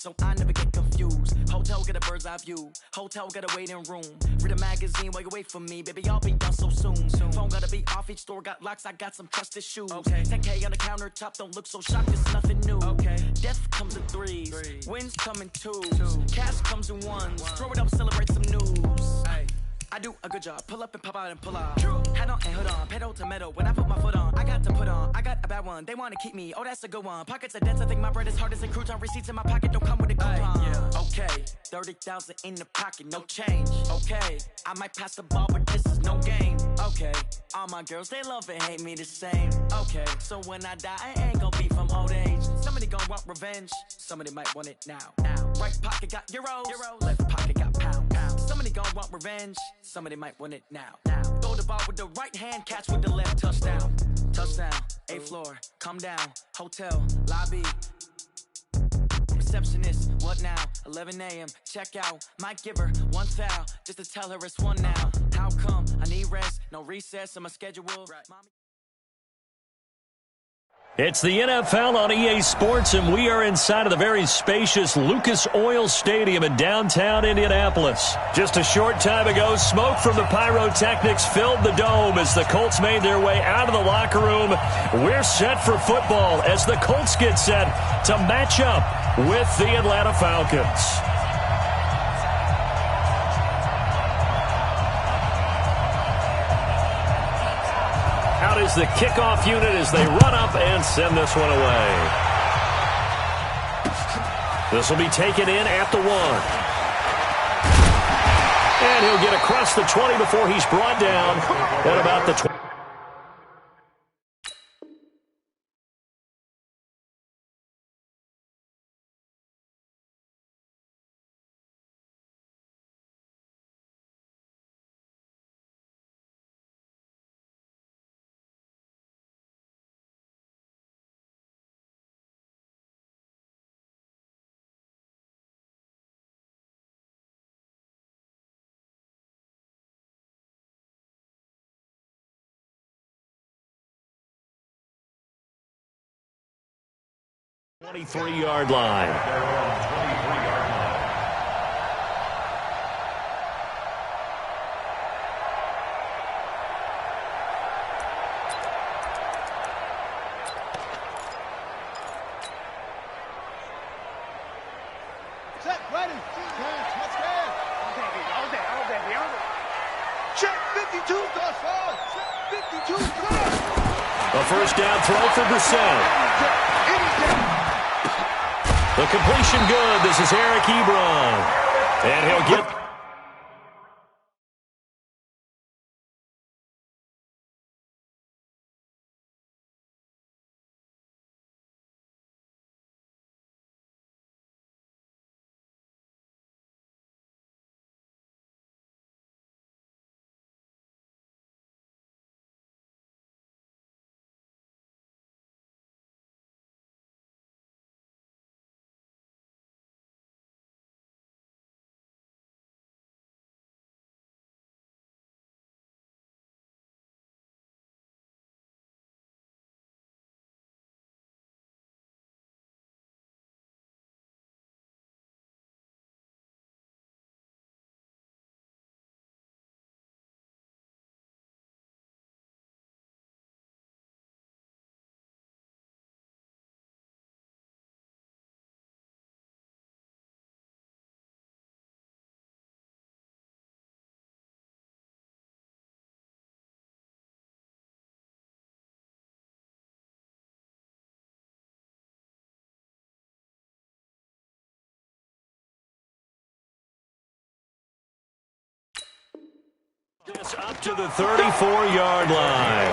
So I never get confused. Hotel get a bird's eye view. Hotel get a waiting room. Read a magazine while you wait for me. Baby, I'll be done so soon. Phone gotta be off. Each store got locks. I got some trusted shoes. Okay. 10K on the countertop. Don't look so shocked. It's nothing new. Okay. Death comes in threes. Wins come in twos. Cash comes in ones. Throw it up, celebrate some news. Ay. I do a good job. Pull up and pop out and pull out. Hat on and hood on. Pedal to metal. When I put my foot on, I got to put on. I got a bad one. They want to keep me. Oh, that's a good one. Pockets are dense. I think my bread is hard as a crouton. Receipts in my pocket don't come with a coupon. Yeah. Okay. 30,000 in the pocket. No change. Okay. I might pass the ball, but this is no game. Okay. All my girls, they love and hate me the same. Okay. So when I die, I ain't gonna be from old age. Somebody gonna want revenge. Somebody might want it now. Right pocket got euros. Left pocket got pounds. Somebody gonna want revenge. Somebody might want it now. Throw the ball with the right hand, catch with the left. Touchdown. Touchdown. 8th floor. Come down. Hotel. Lobby. Receptionist. What now? 11 a.m. Check out. Might give her one foul just to tell her it's one now. How come? I need rest. No recess in my schedule. Mommy. It's the NFL on EA Sports, and we are inside of the very spacious Lucas Oil Stadium in downtown Indianapolis. Just a short time ago, smoke from the pyrotechnics filled the dome as the Colts made their way out of the locker room. We're set for football as the Colts get set to match up with the Atlanta Falcons. Out is the kickoff unit as they run up and send this one away. This will be taken in at the 1. And he'll get across the 20 before he's brought down at about the 20. Twenty-three-yard line. Set, ready. Let's go. All day. Check 52, goes forward. Check 52, goes. A first down throw for Brissett. The completion good. This is Eric Ebron. And he'll get... This up to the 34-yard line.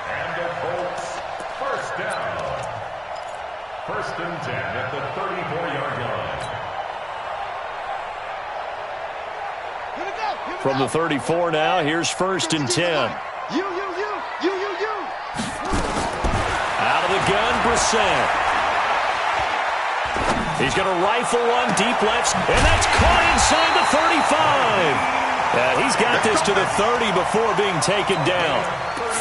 And the Colts, first down. 1st and 10 at the 34-yard line. From the 34 now, here's 1st and 10. You. Out of the gun, Brissett. He's going to rifle one deep left, and that's caught inside the 35. He's got this to the 30 before being taken down.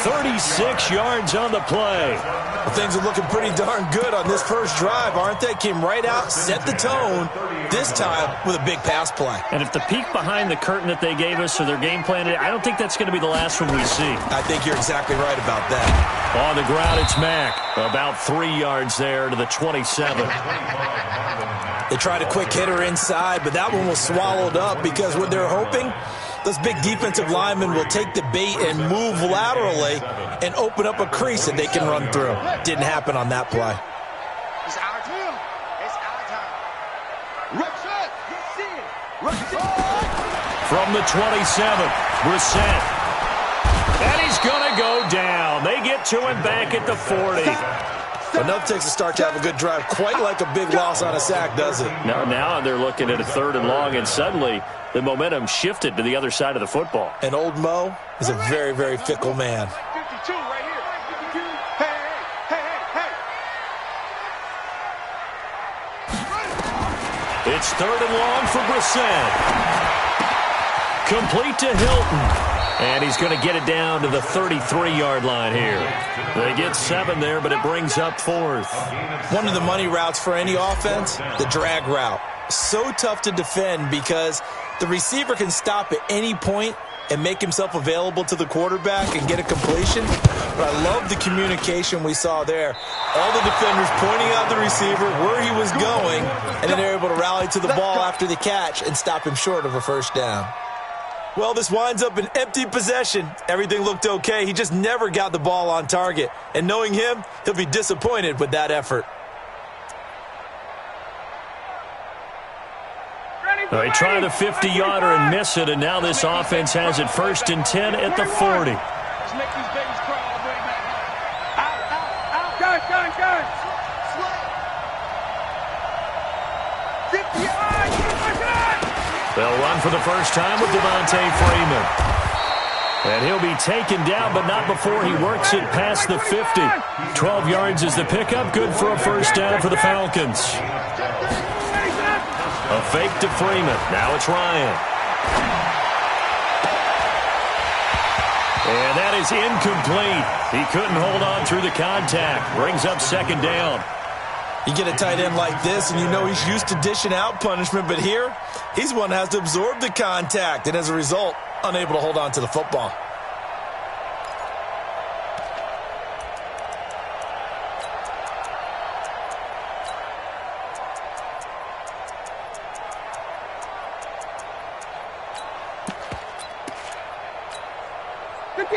36 yards on the play. Well, things are looking pretty darn good on this first drive, aren't they? Came right out, set the tone, this time with a big pass play. And if the peek behind the curtain that they gave us or their game plan, I don't think that's going to be the last one we see. I think you're exactly right about that. On the ground, it's Mack. About 3 yards there to the 27. They tried a quick hitter inside, but that one was swallowed up because what they're hoping, those big defensive linemen will take the bait and move laterally and open up a crease that they can run through. Didn't happen on that play. It's our time. It's our time. Rush From the 27, Brissett. And he's going to go down. They get to him back at the 40. Enough takes a start to have a good drive. Quite like a big loss on a sack, does it? Now they're looking at a 3rd and long, and suddenly the momentum shifted to the other side of the football. And old Mo is a very, very fickle man. 52 right here. 52. Hey. It's 3rd and long for Brissett. Complete to Hilton. And he's going to get it down to the 33-yard line here. They get 7 there, but it brings up 4th. One of the money routes for any offense, the drag route. So tough to defend because the receiver can stop at any point and make himself available to the quarterback and get a completion. But I love the communication we saw there. All the defenders pointing out the receiver, where he was going, and then they're able to rally to the ball after the catch and stop him short of a first down. Well, this winds up an empty possession. Everything looked okay. He just never got the ball on target. And knowing him, he'll be disappointed with that effort. They try the 50-yarder and miss it, and now this offense has it 1st and 10 at the 40. Let's make these babies crawl all the way back. Out. Guys. 50 yards. They'll run for the first time with Devontae Freeman. And he'll be taken down, but not before he works it past the 50. 12 yards is the pickup. Good for a first down for the Falcons. A fake to Freeman. Now it's Ryan. And that is incomplete. He couldn't hold on through the contact. Brings up 2nd down. You get a tight end like this, and you know he's used to dishing out punishment, but here, he's one that has to absorb the contact, and as a result, unable to hold on to the football.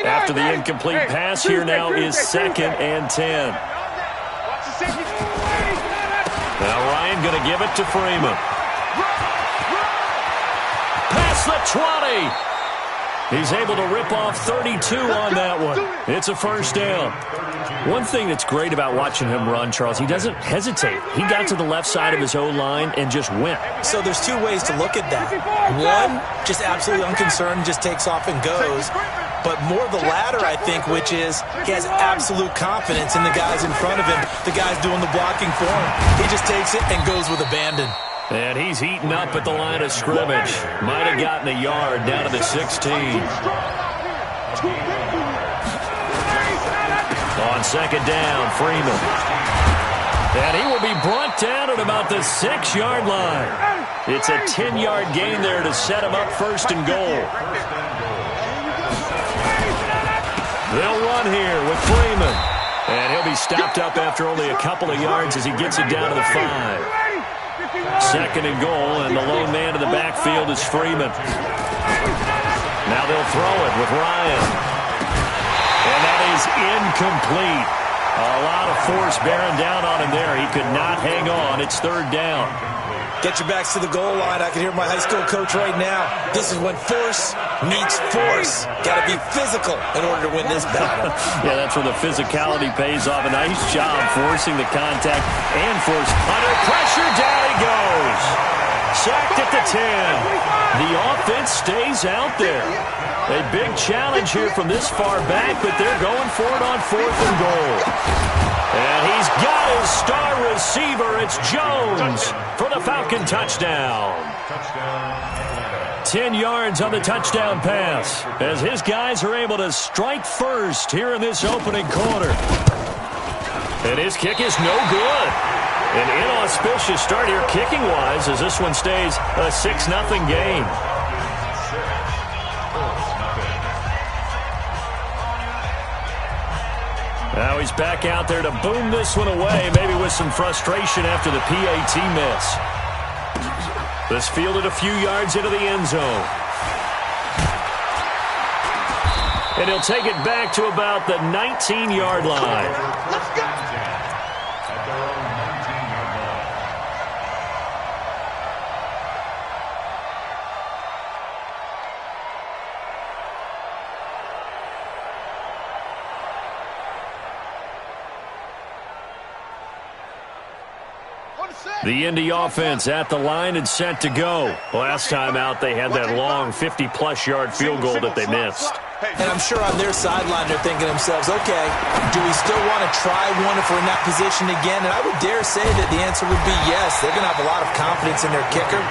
After the incomplete pass, here now is 2nd and 10. Now Ryan going to give it to Freeman. Past the 20. He's able to rip off 32 on that one. It's a first down. One thing that's great about watching him run, Charles, he doesn't hesitate. He got to the left side of his O-line and just went. So there's 2 ways to look at that. One, just absolutely unconcerned, just takes off and goes. But more the latter, I think, which is he has absolute confidence in the guys in front of him, the guys doing the blocking for him. He just takes it and goes with abandon. And he's eaten up at the line of scrimmage. Might have gotten a yard down to the 16. On 2nd down, Freeman. And he will be brought down at about the 6-yard line. It's a 10-yard gain there to set him up 1st and goal. They'll run here with Freeman. And he'll be stopped up after only a couple of yards as he gets it down to the 5. 2nd and goal, and the lone man in the backfield is Freeman. Now they'll throw it with Ryan. And that is incomplete. A lot of force bearing down on him there. He could not hang on. It's 3rd down. Get your backs to the goal line. I can hear my high school coach right now. This is when force meets force. Got to be physical in order to win this battle. Yeah, that's where the physicality pays off. A nice job forcing the contact and force. Under pressure, down he goes. Sacked at the 10. The offense stays out there. A big challenge here from this far back, but they're going for it on 4th and goal. And he's got his star receiver. It's Jones for the Falcon touchdown. 10 yards on the touchdown pass as his guys are able to strike first here in this opening quarter. And his kick is no good. An inauspicious start here kicking-wise as this one stays a 6-0 game. Now he's back out there to boom this one away, maybe with some frustration after the PAT miss. This fielded a few yards into the end zone. And he'll take it back to about the 19-yard line. Let's go! The Indy offense at the line and set to go. Last time out, they had that long 50-plus yard field goal that they missed. And I'm sure on their sideline they're thinking to themselves, okay, do we still want to try one if we're in that position again? And I would dare say that the answer would be yes. They're going to have a lot of confidence in their kicker.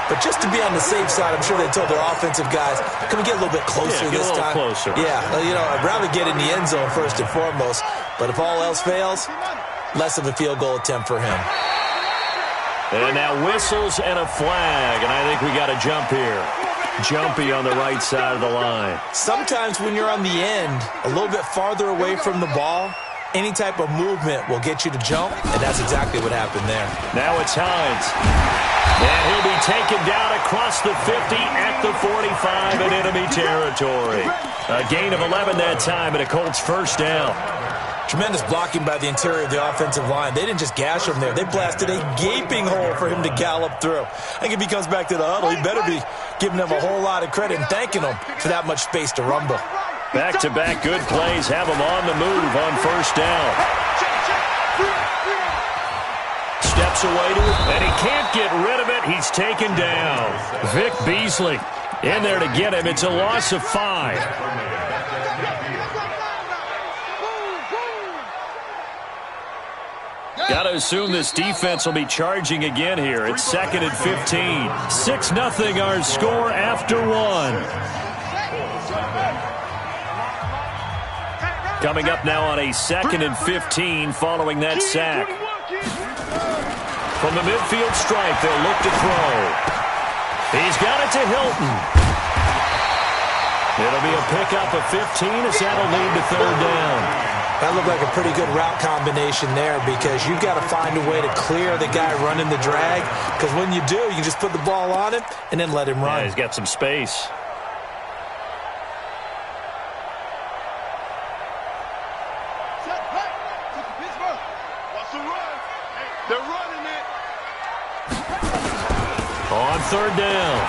But just to be on the safe side, I'm sure they told their offensive guys, can we get a little bit closer this time? Closer. Yeah, I'd rather get in the end zone first and foremost. But if all else fails, less of a field goal attempt for him. And now whistles and a flag, and I think we got a jump here. Jumpy on the right side of the line. Sometimes when you're on the end, a little bit farther away from the ball, any type of movement will get you to jump, and that's exactly what happened there. Now it's Hines. And he'll be taken down across the 50 at the 45 in enemy territory. A gain of 11 that time, and a Colts first down. Tremendous blocking by the interior of the offensive line. They didn't just gash him there. They blasted a gaping hole for him to gallop through. I think if he comes back to the huddle, he better be giving them a whole lot of credit and thanking them for that much space to rumble. Back-to-back good plays have him on the move on first down. Steps away to it, and he can't get rid of it. He's taken down. Vic Beasley in there to get him. It's a loss of 5. Got to assume this defense will be charging again here. It's 2nd and 15. 6-0 our score after 1. Coming up now on a 2nd and 15 following that sack. From the midfield stripe, they'll look to throw. He's got it to Hilton. It'll be a pickup of 15 as that'll lead to 3rd down. That looked like a pretty good route combination there because you've got to find a way to clear the guy running the drag because when you do, you just put the ball on him and then let him run. Yeah, he's got some space. They're running it. On 3rd down,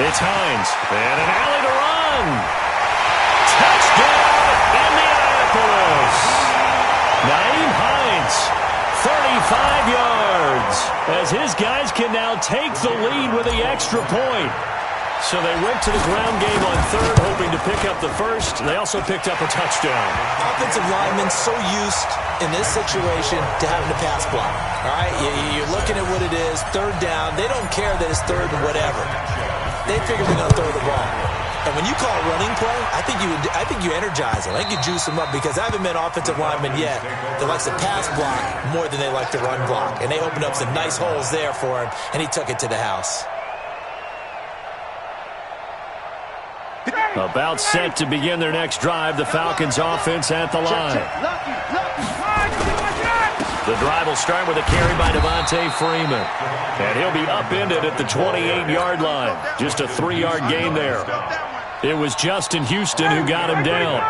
it's Hines. And an alley to run. Touchdown, Indianapolis. Naeem Hines, 35 yards, as his guys can now take the lead with the extra point. So they went to the ground game on 3rd, hoping to pick up the first. They also picked up a touchdown. Offensive linemen so used in this situation to having to pass block. All right, you're looking at what it is, 3rd down. They don't care that it's 3rd and whatever. They figure they're going to throw the ball. And when you call a running play, I think you energize them. I think you juice them up because I haven't met offensive linemen yet that likes to pass block more than they like to run block. And they opened up some nice holes there for him, and he took it to the house. About set to begin their next drive, the Falcons offense at the line. The drive will start with a carry by Devontae Freeman. And he'll be upended at the 28-yard line. Just a 3-yard gain there. It was Justin Houston who got him down.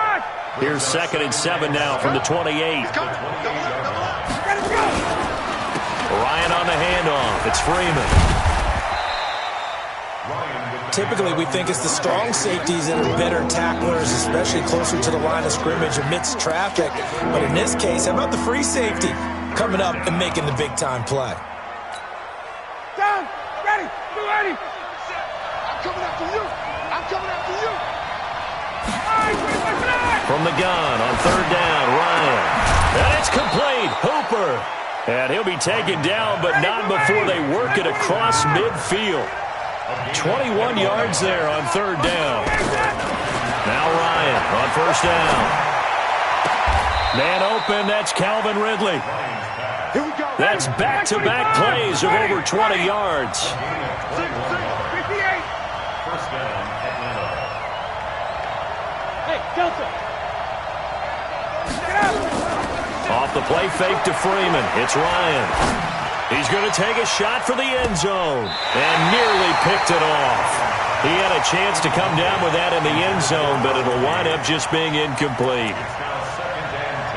Here's 2nd and 7 now from the 28. Ryan on the handoff. It's Freeman. Typically, we think it's the strong safeties that are better tacklers, especially closer to the line of scrimmage amidst traffic. But in this case, how about the free safety coming up and making the big-time play? Down, ready, be ready. I'm coming after you. I'm coming after you. From the gun on 3rd down, Ryan. And it's complete. Hooper. And he'll be taken down, but not before they work it across midfield. 21 yards there on third down. Now Ryan on first down. Man open, that's Calvin Ridley. That's back-to-back plays of over 20 yards. First down, Atlanta. Hey, Delta. Off the play fake to Freeman. It's Ryan. He's going to take a shot for the end zone and nearly picked it off. He had a chance to come down with that in the end zone, but it'll wind up just being incomplete.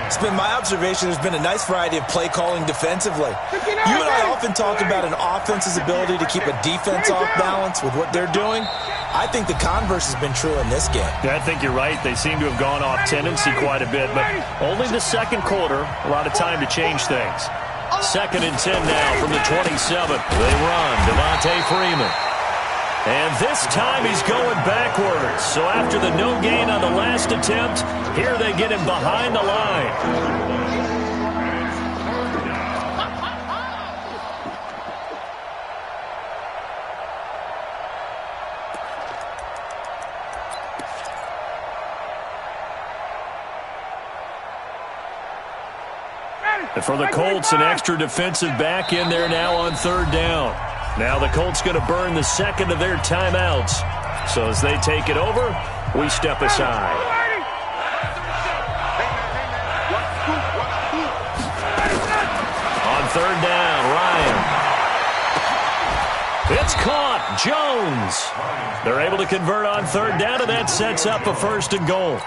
It's been my observation there's been a nice variety of play calling defensively. You and I often talk about an offense's ability to keep a defense off balance with what they're doing. I think the converse has been true in this game. Yeah, I think you're right. They seem to have gone off tendency quite a bit, but only the second quarter, a lot of time to change things. 2nd and 10 now from the 27. They run. Devontae Freeman. And this time he's going backwards. So after the no gain on the last attempt, here they get him behind the line. And for the Colts, an extra defensive back in there now on third down. Now the Colts going to burn the second of their timeouts. So as they take it over, we step aside. On third down, Ryan. It's caught. Jones. They're able to convert on third down, and that sets up a 1st and goal.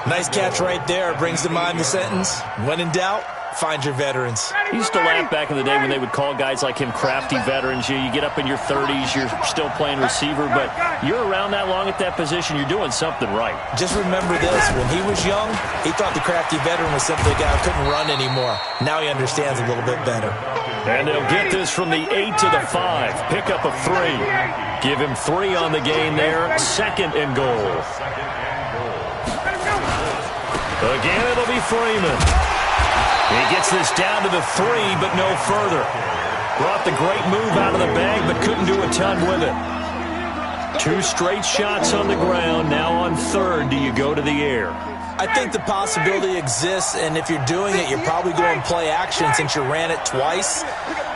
Nice catch right there. Brings to mind the sentence, when in doubt, find your veterans. I used to laugh back in the day when they would call guys like him crafty veterans. You get up in your 30s, you're still playing receiver, but you're around that long at that position, you're doing something right. Just remember this, when he was young, he thought the crafty veteran was simply a guy who couldn't run anymore. Now he understands a little bit better. And they'll get this from the 8 to the 5. Pick up a 3. Give him 3 on the gain there. 2nd and goal. Again, it'll be Freeman. He gets this down to the 3, but no further. Brought the great move out of the bag, but couldn't do a ton with it. 2 straight shots on the ground. Now on third, do you go to the air? I think the possibility exists, and if you're doing it, you're probably going play action since you ran it twice.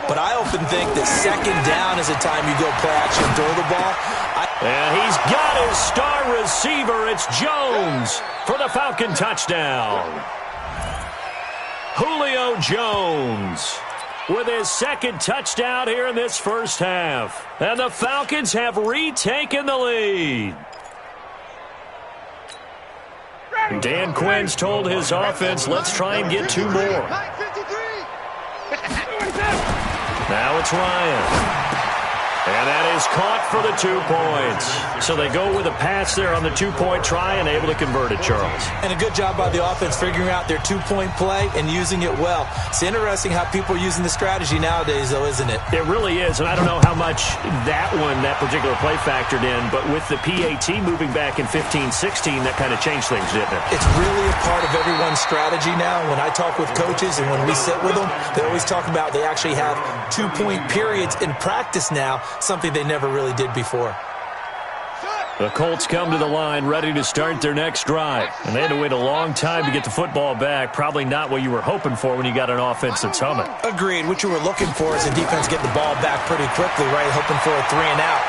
But I often think that 2nd down is the time you go play action and throw the ball. And he's got his star receiver. It's Jones for the Falcon touchdown. Julio Jones with his 2nd touchdown here in this first half. And the Falcons have retaken the lead. Dan Quinn's told his offense, let's try and get 2 more. Now it's Ryan. And that is caught for the 2 points. So they go with a pass there on the 2-point try and able to convert it, Charles. And a good job by the offense figuring out their 2-point play and using it well. It's interesting how people are using the strategy nowadays, though, isn't it? It really is, and I don't know how much that particular play factored in, but with the PAT moving back in 15-16, that kind of changed things, didn't it? It's really a part of everyone's strategy now. When I talk with coaches and when we sit with them, they always talk about they actually have 2-point periods in practice now, something they never really did before. The Colts come to the line ready to start their next drive. And they had to wait a long time to get the football back. Probably not what you were hoping for when you got an offense that's humming. Agreed. What you were looking for is a defense get the ball back pretty quickly, right? Hoping for a 3 and out.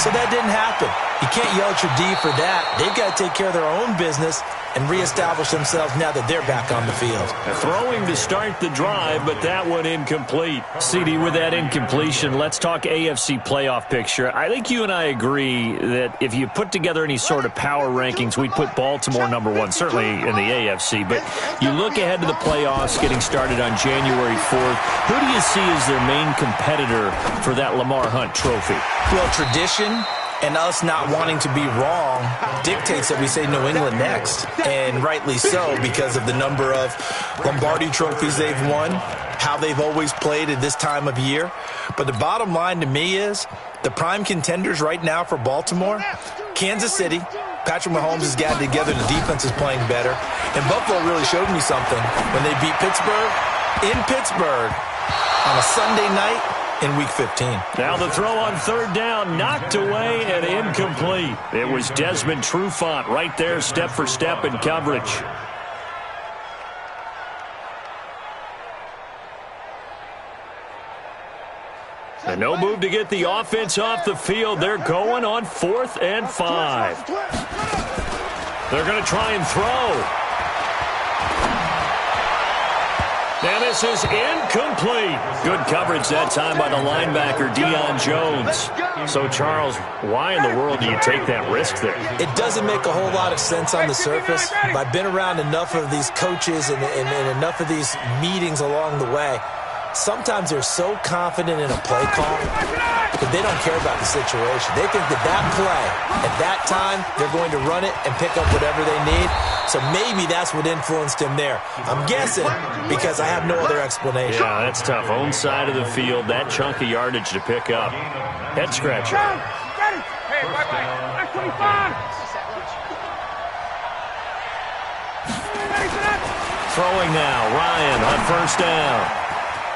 So that didn't happen. You can't yell at your D for that. They've got to take care of their own business and reestablish themselves now that they're back on the field. Throwing to start the drive, but that one incomplete. CD, with that incompletion, let's talk AFC playoff picture. I think you and I agree that if you put together any sort of power rankings, we'd put Baltimore #1, certainly in the AFC. But you look ahead to the playoffs getting started on January 4th. Who do you see as their main competitor for that Lamar Hunt trophy? Well, tradition and us not wanting to be wrong dictates that we say New England next. And rightly so, because of the number of Lombardi trophies they've won, how they've always played at this time of year. But the bottom line to me is the prime contenders right now for Baltimore, Kansas City. Patrick Mahomes has gotten together. The defense is playing better. And Buffalo really showed me something when they beat Pittsburgh in Pittsburgh on a Sunday night. in Week 15. Now the throw on third down, knocked away and incomplete. It was Desmond Trufant right there, step for step in coverage. And no move to get the offense off the field. They're going on 4th and 5. They're going to try and throw. And this is incomplete. Good coverage that time by the linebacker, Deion Jones. So, Charles, why in the world do you take that risk there? It doesn't make a whole lot of sense on the surface, but I've been around enough of these coaches and enough of these meetings along the way. Sometimes they're so confident in a play call that they don't care about the situation. They think that play, at that time, they're going to run it and pick up whatever they need. So maybe that's what influenced him there. I'm guessing because I have no other explanation. Yeah, that's tough. Own side of the field, that chunk of yardage to pick up. Head scratcher. Hey, bye-bye. That's 25. Throwing now, Ryan on first down.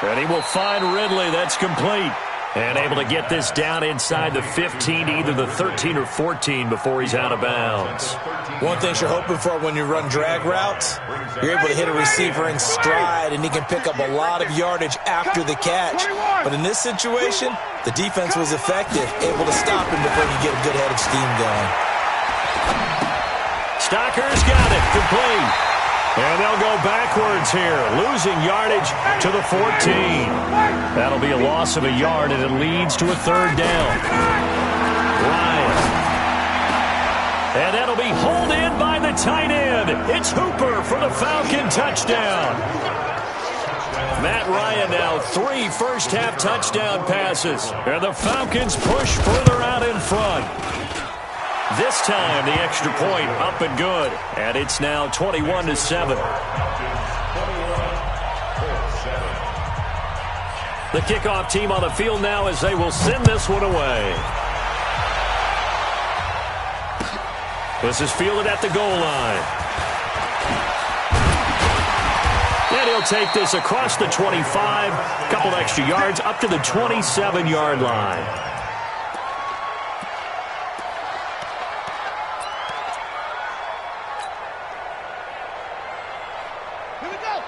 And he will find Ridley. That's complete. And able to get this down inside the 15 to either the 13 or 14 before he's out of bounds. One thing you're hoping for when you run drag routes, you're able to hit a receiver in stride, and he can pick up a lot of yardage after the catch. But in this situation, the defense was effective, able to stop him before he get a good head of steam going. Stocker's got it. Complete. And they'll go backwards here, losing yardage to the 14. That'll be a loss of a yard, and it leads to a third down. Ryan. And that'll be hauled in by the tight end. It's Hooper for the Falcon touchdown. Matt Ryan now 3 first-half touchdown passes. And the Falcons push further out in front. This time, the extra point up and good. And it's now 21-7. The kickoff team on the field now as they will send this one away. This is fielded at the goal line. And he'll take this across the 25. A couple extra yards up to the 27-yard line.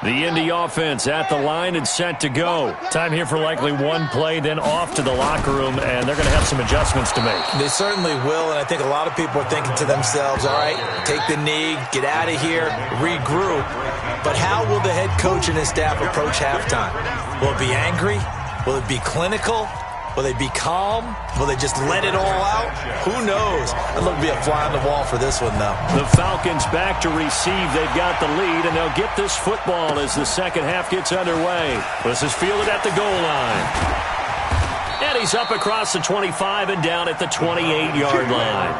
The Indy offense at the line and set to go. Time here for likely one play, then off to the locker room, and they're going to have some adjustments to make. They certainly will, and I think a lot of people are thinking to themselves, all right, take the knee, get out of here, regroup. But how will the head coach and his staff approach halftime? Will it be angry? Will it be clinical? Will they be calm? Will they just let it all out? Who knows? I'd love to be a fly on the wall for this one, though. The Falcons back to receive. They've got the lead, and they'll get this football as the second half gets underway. This is fielded at the goal line. And he's up across the 25 and down at the 28-yard line.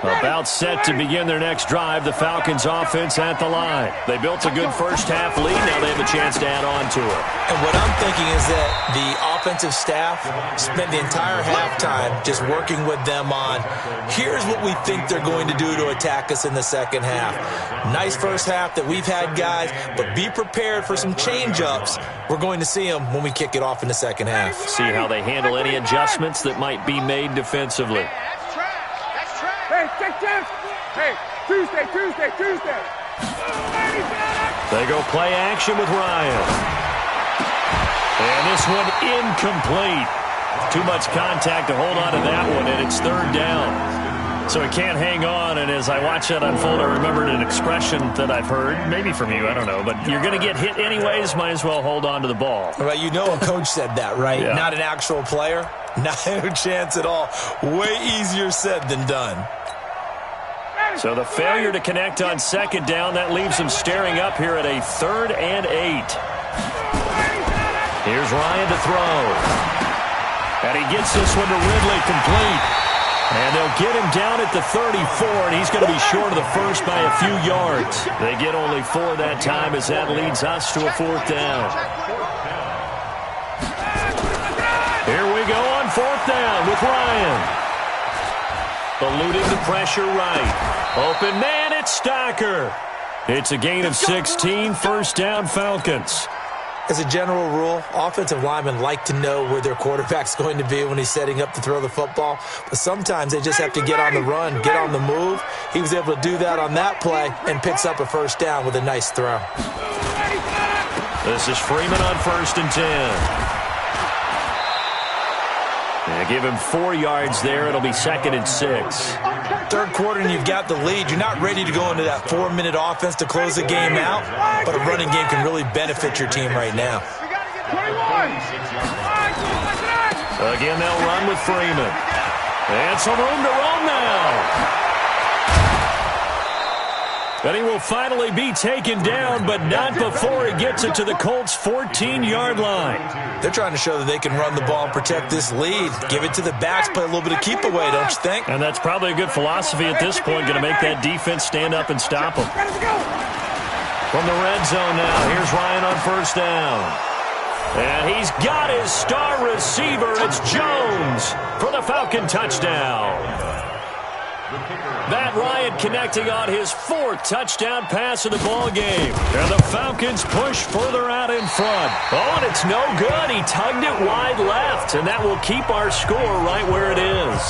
About set to begin their next drive, the Falcons offense at the line. They built a good first half lead. Now they have a chance to add on to it. And what I'm thinking is that the offensive staff spent the entire halftime just working with them on, here's what we think they're going to do to attack us in the second half. Nice first half that we've had, guys, but be prepared for some change-ups. We're going to see them when we kick it off in the second half. See how they handle any adjustments that might be made defensively. Hey, take chance. Hey, Tuesday. They go play action with Ryan. And this one incomplete. Too much contact to hold on to that one, and it's third down. So he can't hang on, and as I watch that unfold, I remembered an expression that I've heard, maybe from you, I don't know, but you're going to get hit anyways, might as well hold on to the ball. Right, you know a coach said that, right? Yeah. Not an actual player. Not a chance at all. Way easier said than done. So the failure to connect on second down, that leaves him staring up here at a 3rd and 8. Here's Ryan to throw. And he gets this one to Ridley complete. And they'll get him down at the 34, and he's going to be short of the first by a few yards. They get only 4 that time as that leads us to a 4th down. Here we go on 4th down with Ryan. eluding the pressure right. Open man, it's Stocker. It's a gain of 16, first down Falcons. As a general rule, offensive linemen like to know where their quarterback's going to be when he's setting up to throw the football. But sometimes they just have to get on the run, get on the move. He was able to do that on that play and picks up a first down with a nice throw. This is Freeman on 1st and 10. They give him 4 yards there. It'll be 2nd and 6. Third quarter and you've got the lead. You're not ready to go into that 4-minute offense to close the game out, but a running game can really benefit your team right now. Again, they'll run with Freeman. And some room to roam now. And he will finally be taken down, but not before he gets it to the Colts' 14-yard line. They're trying to show that they can run the ball and protect this lead. Give it to the backs, play a little bit of keep away, don't you think? And that's probably a good philosophy at this point, going to make that defense stand up and stop them. From the red zone now, here's Ryan on 1st down. And he's got his star receiver. It's Jones for the Falcon touchdown. Matt Ryan connecting on his 4th touchdown pass of the ball game. And the Falcons push further out in front. Oh, and it's no good. He tugged it wide left, and that will keep our score right where it is.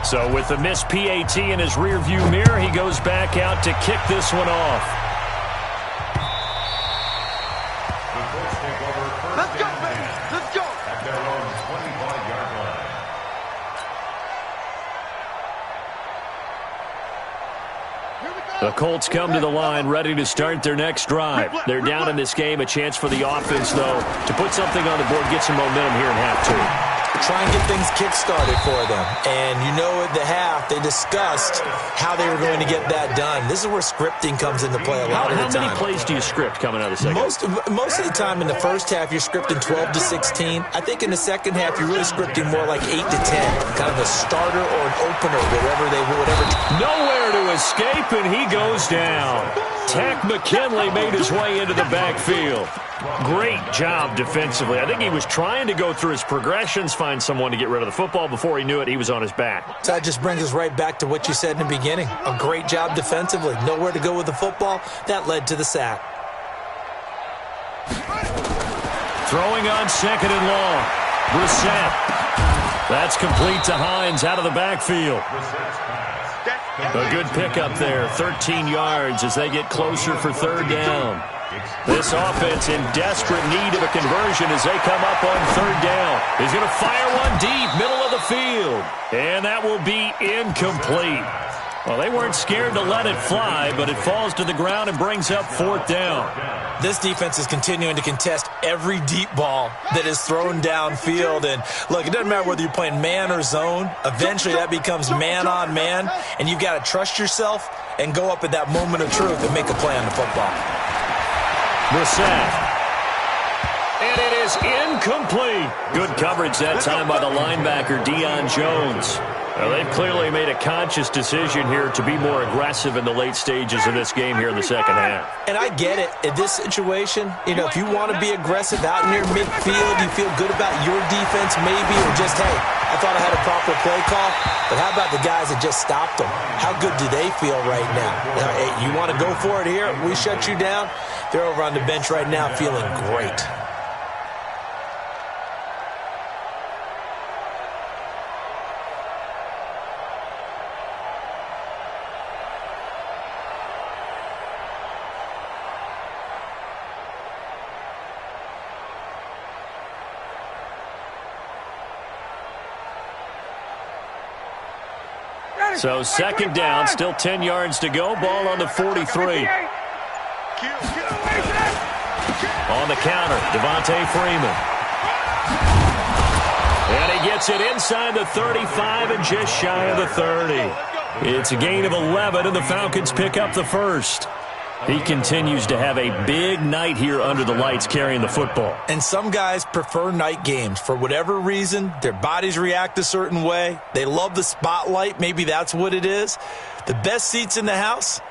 So with the missed PAT in his rearview mirror, he goes back out to kick this one off. Let's go, baby. Let's go. At their own 25-yard line. The Colts come to the line ready to start their next drive. They're down in this game. A chance for the offense, though, to put something on the board, get some momentum here in half 2. Try and get things kick-started for them. And you know at the half, they discussed how they were going to get that done. This is where scripting comes into play a lot of the time. How many plays do you script coming out of the second? Most of the time in the first half, you're scripting 12 to 16. I think in the second half, you're really scripting more like 8 to 10. Kind of a starter or an opener, whatever. Nowhere to escape, and he goes down. Tack McKinley made his way into the backfield. Great job defensively. I think he was trying to go through his progressions, find someone to get rid of the football. Before he knew it, he was on his back. So that just brings us right back to what you said in the beginning. A great job defensively. Nowhere to go with the football. That led to the sack. Throwing on 2nd and long. Brissett. That's complete to Hines out of the backfield. A good pickup there, 13 yards as they get closer for 3rd down. This offense in desperate need of a conversion as they come up on 3rd down. He's going to fire one deep, middle of the field. And that will be incomplete. Well, they weren't scared to let it fly, but it falls to the ground and brings up 4th down. This defense is continuing to contest every deep ball that is thrown downfield. And, look, it doesn't matter whether you're playing man or zone. Eventually, that becomes man on man, and you've got to trust yourself and go up at that moment of truth and make a play on the football. Brissett. And it is incomplete. Good coverage that time by the linebacker, Deion Jones. Well, they've clearly made a conscious decision here to be more aggressive in the late stages of this game here in the second half. And I get it. In this situation, if you want to be aggressive out near midfield, you feel good about your defense maybe, or just, hey, I thought I had a proper play call. But how about the guys that just stopped them? How good do they feel right now? Hey, you want to go for it here? We shut you down? They're over on the bench right now feeling great. So 2nd down, still 10 yards to go. Ball on the 43. On the counter, Devontae Freeman. And he gets it inside the 35 and just shy of the 30. It's a gain of 11, and the Falcons pick up the first. He continues to have a big night here under the lights carrying the football. And some guys prefer night games. For whatever reason, their bodies react a certain way. They love the spotlight. Maybe that's what it is. The best seats in the house,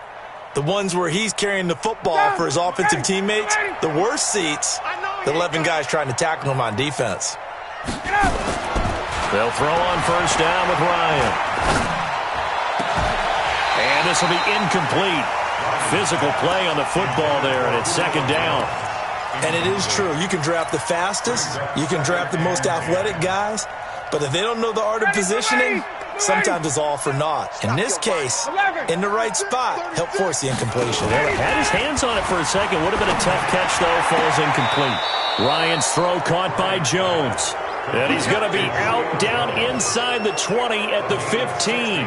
The ones where he's carrying the football for his offensive teammates, the worst seats, the 11 guys trying to tackle him on defense. They'll throw on first down with Ryan. And this will be incomplete. Physical play on the football there, and it's second down. And it is true. You can draft the fastest. You can draft the most athletic guys. But if they don't know the art of positioning, sometimes it's all for naught. In this case, in the right spot, help force the incompletion. Had his hands on it for a second. Would have been a tough catch, though. Falls incomplete. Ryan's throw caught by Jones. And he's going to be out down inside the 20 at the 15.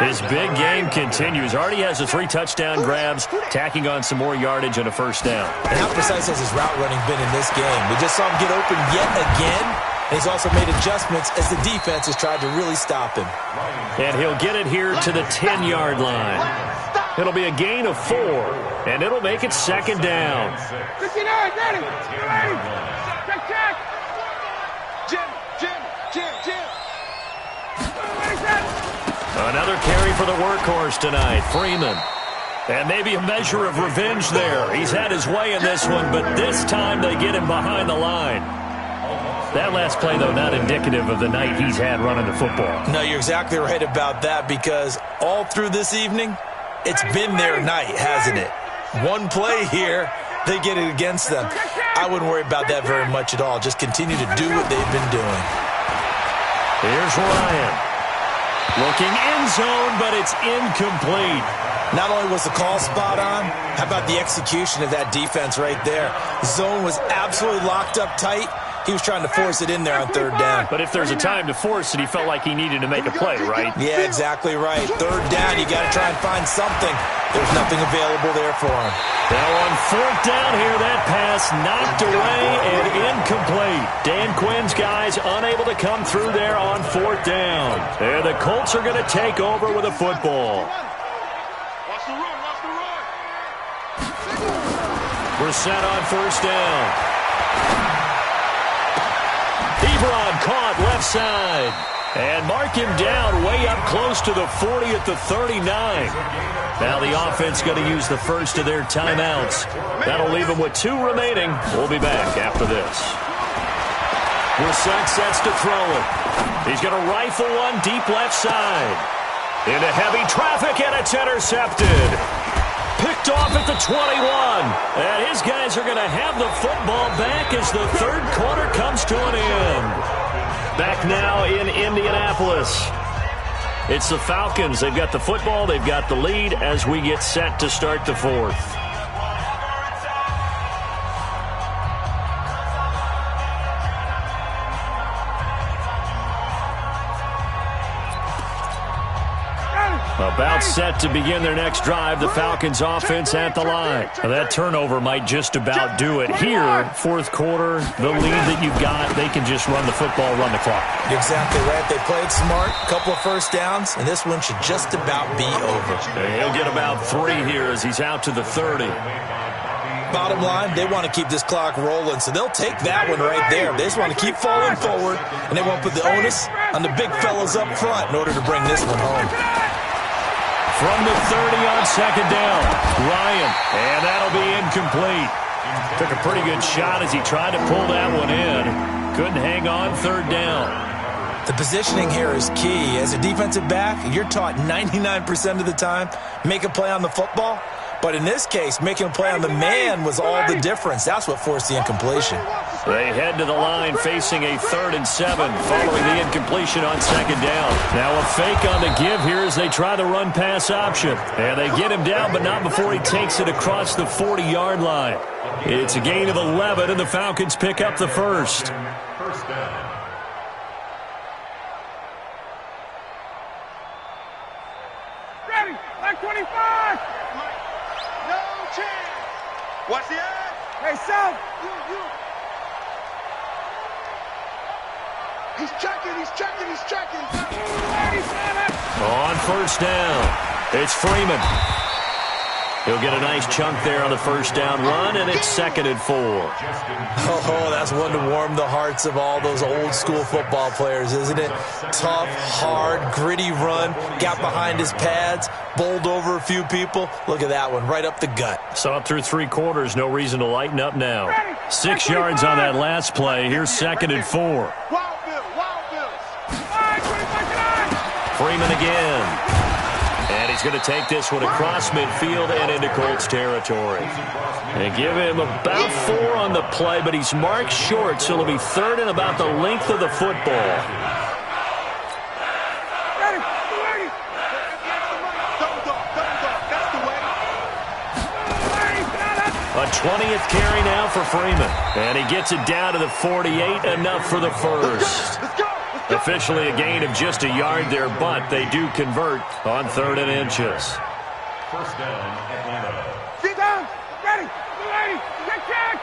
His big game continues. Already has the 3 touchdown grabs, tacking on some more yardage and a first down. And how precise has his route running been in this game? We just saw him get open yet again. And he's also made adjustments as the defense has tried to really stop him. And he'll get it here to the 10-yard line. It'll be a gain of 4, and it'll make it second down. 59, ready, check. Jim. Another carry for the workhorse tonight, Freeman. And maybe a measure of revenge there. He's had his way in this one, but this time they get him behind the line. That last play, though, not indicative of the night he's had running the football. No, you're exactly right about that, because all through this evening, it's been their night, hasn't it? One play here, they get it against them. I wouldn't worry about that very much at all. Just continue to do what they've been doing. Here's Ryan. Looking end zone, but it's incomplete. Not only was the call spot on, how about the execution of that defense right there? The zone was absolutely locked up tight. He was trying to force it in there on third down. But if there's a time to force it, he felt like he needed to make a play, right? Yeah, exactly right. Third down, you got to try and find something. There's nothing available there for him. Now on fourth down here, that pass knocked away and incomplete. Dan Quinn's guys unable to come through there on fourth down. And the Colts are going to take over with a football. We're set on first down. Ebron caught left side. And mark him down way up close to the 40 at the 39. Now the offense going to use the first of their timeouts. That'll leave them with 2 remaining. We'll be back after this. Brissett sets to throw it. He's going to rifle one deep left side. Into heavy traffic, and it's intercepted. Picked off at the 21. And his guys are going to have the football back as the third quarter comes to an end. Back now in Indianapolis. It's the Falcons. They've got the football. They've got the lead as we get set to start the fourth. About set to begin their next drive, the Falcons offense at the line. Now that turnover might just about do it. Here, fourth quarter, the lead that you've got, they can just run the football, run the clock. Exactly right. They played smart, couple of first downs, and this one should just about be over. He'll get about 3 here as he's out to the 30. Bottom line, they want to keep this clock rolling, so they'll take that one right there. They just want to keep falling forward, and they won't put the onus on the big fellas up front in order to bring this one home. From the 30 on second down, Ryan, and that'll be incomplete. Took a pretty good shot as he tried to pull that one in. Couldn't hang on third down. The positioning here is key. As a defensive back, you're taught 99% of the time, make a play on the football. But in this case, making a play on the man was all the difference. That's what forced the incompletion. They head to the line facing a 3rd and 7 following the incompletion on second down. Now a fake on the give here as they try the run-pass option. And they get him down, but not before he takes it across the 40-yard line. It's a gain of 11, and the Falcons pick up the first. First down. Ready, like 25. No chance. Watch the edge. Hey, South. You. He's checking. On first down, it's Freeman. He'll get a nice chunk there on the first down run, and it's 2nd and 4. Oh, that's one to warm the hearts of all those old-school football players, isn't it? Tough, hard, gritty run, got behind his pads, bowled over a few people. Look at that one, right up the gut. Saw it through 3 quarters, no reason to lighten up now. 6 yards on that last play. Here's 2nd and 4. Freeman again. And he's going to take this one across midfield and into Colts territory. And give him about 4 on the play, but he's marked short, so it'll be 3rd and about the length of the football. A 20th carry now for Freeman. And he gets it down to the 48, enough for the first. Officially a gain of just a yard there, but they do convert on 3rd and inches. First down, Atlanta. Sit down. Ready. Ready. Check.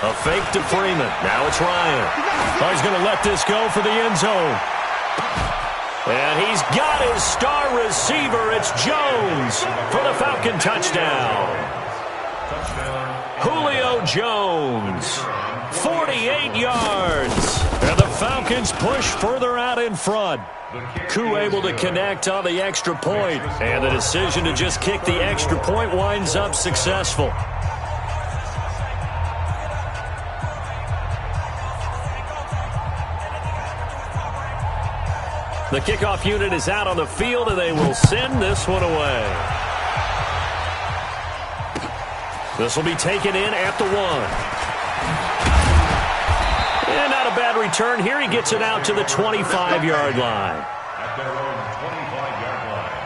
A fake to Freeman. Now it's Ryan. Oh, he's going to let this go for the end zone. And he's got his star receiver. It's Jones for the Falcon touchdown. Julio Jones. 48 yards. And the Falcons push further out in front. Koo able to connect on the extra point. And the decision to just kick the extra point winds up successful. The kickoff unit is out on the field, and they will send this one away. This will be taken in at the 1. And not a bad return here. He gets it out to the 25-yard line. At their own 25-yard line.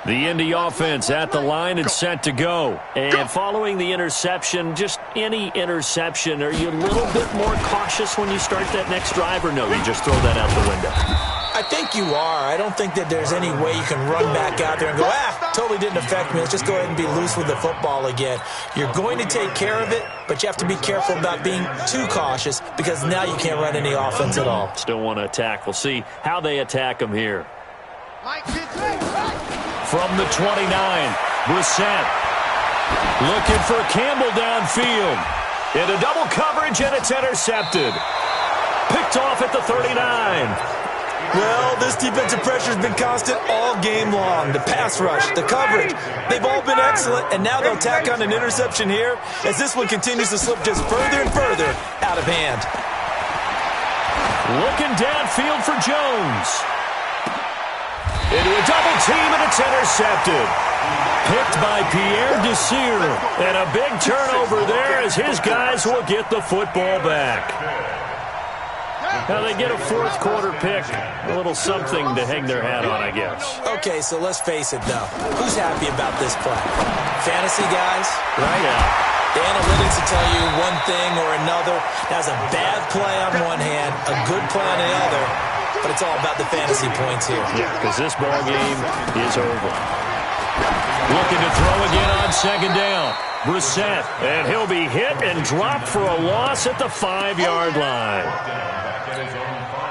The Indy offense at the line and set to go. And following the interception, just any interception, are you a little bit more cautious when you start that next drive, or no, you just throw that out the window? I think you are. I don't think that there's any way you can run back out there and go, totally didn't affect me. Let's just go ahead and be loose with the football again. You're going to take care of it, but you have to be careful about being too cautious because now you can't run any offense at all. Still want to attack. We'll see how they attack him here. From the 29, Brissett looking for Campbell downfield. Into double coverage, and it's intercepted. Picked off at the 39. Well, this defensive pressure has been constant all game long. The pass rush, the coverage, they've all been excellent, and now they'll tack on an interception here as this one continues to slip just further and further out of hand. Looking downfield for Jones. Into a double team, and it's intercepted. Picked by Pierre Desir. And a big turnover there as his guys will get the football back. Now they get a 4th quarter pick. A little something to hang their hat on, I guess. Okay, so let's face it, though. Who's happy about this play? Fantasy guys, right? Yeah. The analytics will tell you one thing or another. That's a bad play on one hand, a good play on the other. But it's all about the fantasy points here. Yeah, because this ball game is over. Looking to throw again on 2nd down. Brissett, and he'll be hit and dropped for a loss at the 5-yard line.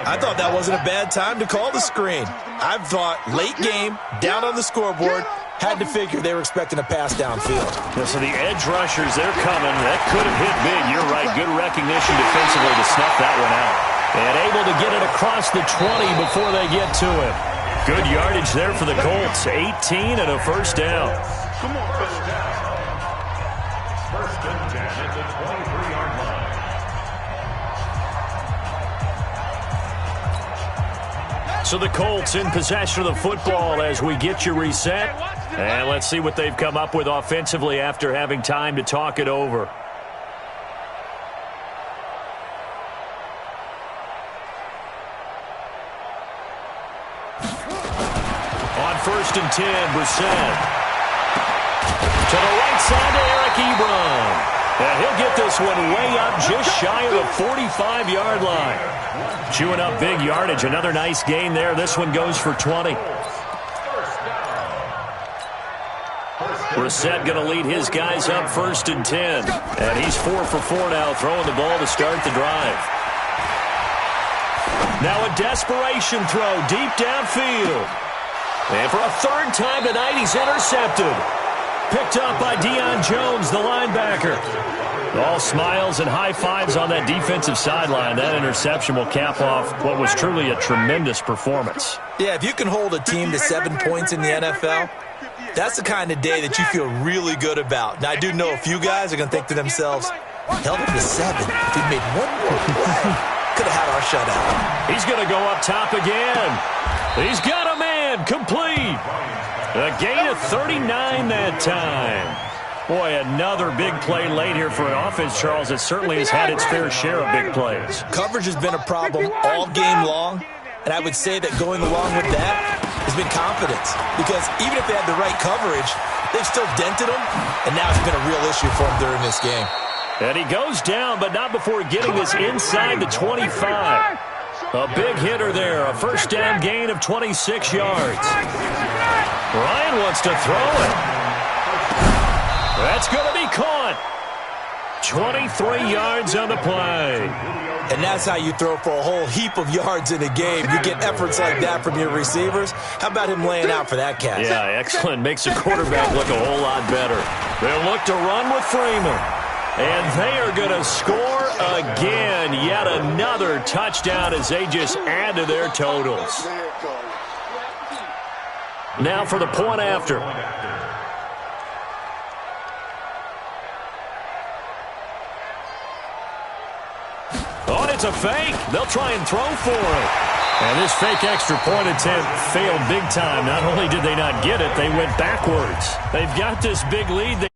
I thought that wasn't a bad time to call the screen. I thought late game, down on the scoreboard, had to figure they were expecting a pass downfield. Yeah, so the edge rushers, they're coming. That could have hit big. You're right. Good recognition defensively to snuff that one out. And able to get it across the 20 before they get to it. Good yardage there for the Colts. 18 and a first down. Come on, first down. First and 10 at the 23-yard line. So the Colts in possession of the football as we get you reset. And let's see what they've come up with offensively after having time to talk it over. On 1st and 10, Brissett. To the right side to Eric Ebron. And he'll get this one way up just shy of the 45-yard line. Chewing up big yardage. Another nice gain there. This one goes for 20. Brissett going to lead his guys up 1st and 10. And he's 4 for 4 now, throwing the ball to start the drive. Now a desperation throw deep downfield. And for a 3rd time tonight, he's intercepted. Picked up by Deion Jones, the linebacker. All smiles and high fives on that defensive sideline. That interception will cap off what was truly a tremendous performance. Yeah, if you can hold a team to 7 points in the NFL, that's the kind of day that you feel really good about. Now, I do know a few guys are going to think to themselves, held them to 7. If we made one more play, could have had our shutout. He's going to go up top again. He's got a man complete. A gain of 39 that time. Boy, another big play late here for an offense, Charles, that certainly has had its fair share of big plays. Coverage has been a problem all game long, and I would say that going along with that has been confidence. Because even if they had the right coverage, they've still dented them, and now it's been a real issue for them during this game. And he goes down, but not before getting this inside the 25. A big hitter there, a 1st down gain of 26 yards. Ryan wants to throw it. That's going to be caught. 23 yards on the play. And that's how you throw for a whole heap of yards in a game. You get efforts like that from your receivers. How about him laying out for that catch? Yeah, excellent. Makes the quarterback look a whole lot better. They'll look to run with Freeman. And they are going to score again. Yet another touchdown as they just add to their totals. Now for the point after. Oh, and it's a fake. They'll try and throw for it. And this fake extra point attempt failed big time. Not only did they not get it, they went backwards. They've got this big lead.